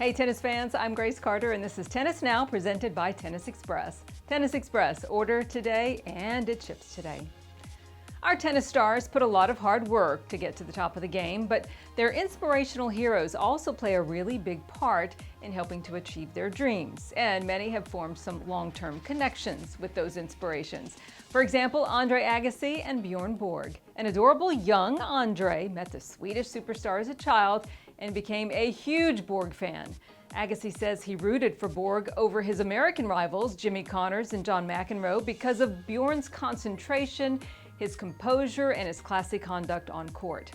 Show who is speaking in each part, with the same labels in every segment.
Speaker 1: Hey tennis fans, I'm Grace Carter and this is Tennis Now presented by Tennis Express. Tennis Express, order today and it ships today. Our tennis stars put a lot of hard work to get to the top of the game, but their inspirational heroes also play a really big part in helping to achieve their dreams, and many have formed some long-term connections with those inspirations. For example, Andre Agassi and Bjorn Borg. An adorable young Andre met the Swedish superstar as a child and became a huge Borg fan. Agassi says he rooted for Borg over his American rivals, Jimmy Connors and John McEnroe, because of Bjorn's concentration, his composure, and his classy conduct on court.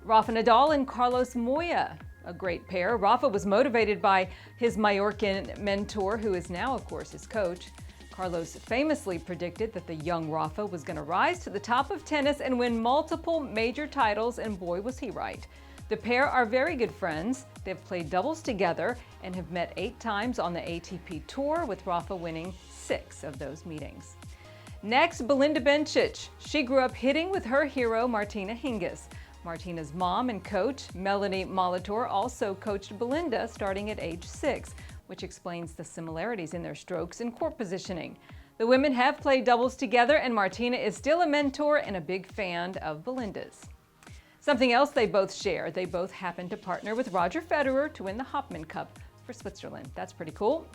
Speaker 1: Rafa Nadal and Carlos Moya, a great pair. Rafa was motivated by his Mallorcan mentor, who is now, of course, his coach. Carlos famously predicted that the young Rafa was going to rise to the top of tennis and win multiple major titles, and boy, was he right. The pair are very good friends. They've played doubles together and have met 8 times on the ATP Tour, with Rafa winning 6 of those meetings. Next, Belinda Bencic. She grew up hitting with her hero, Martina Hingis. Martina's mom and coach, Melanie Molitor, also coached Belinda starting at age 6, which explains the similarities in their strokes and court positioning. The women have played doubles together, and Martina is still a mentor and a big fan of Belinda's. Something else they both share, they both happen to partner with Roger Federer to win the Hopman Cup for Switzerland. That's pretty cool.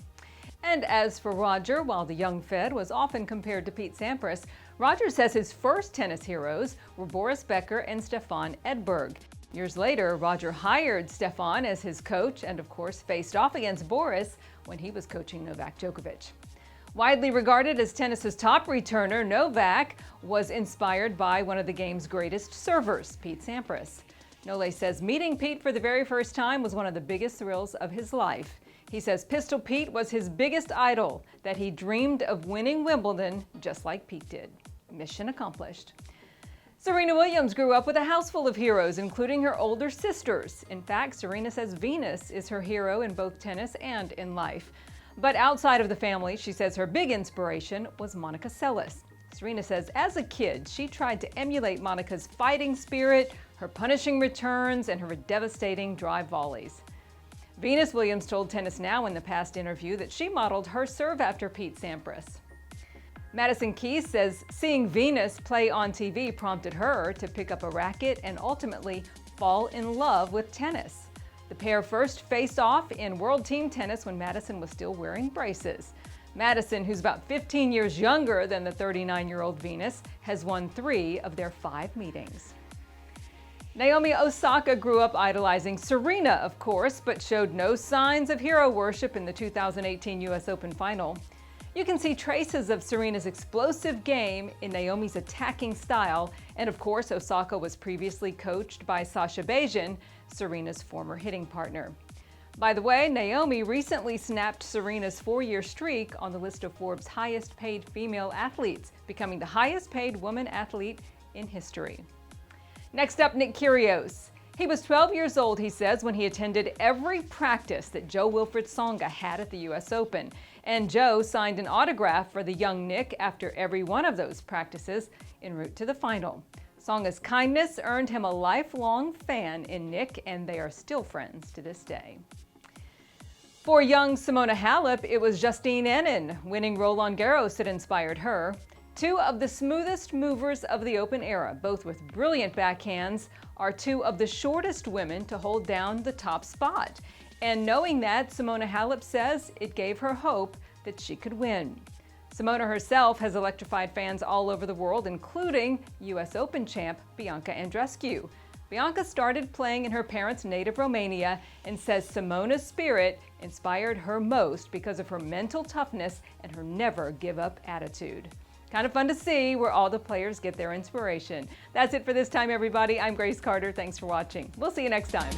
Speaker 1: And as for Roger, while the young Fed was often compared to Pete Sampras, Roger says his first tennis heroes were Boris Becker and Stefan Edberg. Years later, Roger hired Stefan as his coach and, of course, faced off against Boris when he was coaching Novak Djokovic. Widely regarded as tennis's top returner, Novak was inspired by one of the game's greatest servers, Pete Sampras. Nole says meeting Pete for the very first time was one of the biggest thrills of his life. He says Pistol Pete was his biggest idol, that he dreamed of winning Wimbledon just like Pete did. Mission accomplished. Serena Williams grew up with a house full of heroes, including her older sisters. In fact, Serena says Venus is her hero in both tennis and in life. But outside of the family, she says her big inspiration was Monica Seles. Serena says as a kid, she tried to emulate Monica's fighting spirit, her punishing returns, and her devastating drive volleys. Venus Williams told Tennis Now in the past interview that she modeled her serve after Pete Sampras. Madison Keys says seeing Venus play on TV prompted her to pick up a racket and ultimately fall in love with tennis. The pair first faced off in World Team Tennis when Madison was still wearing braces. Madison, who's about 15 years younger than the 39-year-old Venus, has won 3 of their 5 meetings. Naomi Osaka grew up idolizing Serena, of course, but showed no signs of hero worship in the 2018 US Open final. You can see traces of Serena's explosive game in Naomi's attacking style, and of course Osaka was previously coached by Sasha Bejan, Serena's former hitting partner. By the way, Naomi recently snapped Serena's 4-year streak on the list of Forbes' highest paid female athletes, becoming the highest paid woman athlete in history. Next up, Nick Kyrios. He was 12 years old, he says, when he attended every practice that Jo-Wilfried Tsonga had at the US Open. And Joe signed an autograph for the young Nick after every one of those practices en route to the final. Tsonga's kindness earned him a lifelong fan in Nick, and they are still friends to this day. For young Simona Halep, it was Justine Henin winning Roland Garros that inspired her. 2 of the smoothest movers of the Open era, both with brilliant backhands, are 2 of the shortest women to hold down the top spot. And knowing that, Simona Halep says it gave her hope that she could win. Simona herself has electrified fans all over the world, including US Open champ Bianca Andreescu. Bianca started playing in her parents' native Romania and says Simona's spirit inspired her most because of her mental toughness and her never-give-up attitude. Kind of fun to see where all the players get their inspiration. That's it for this time, everybody. I'm Grace Carter. Thanks for watching. We'll see you next time.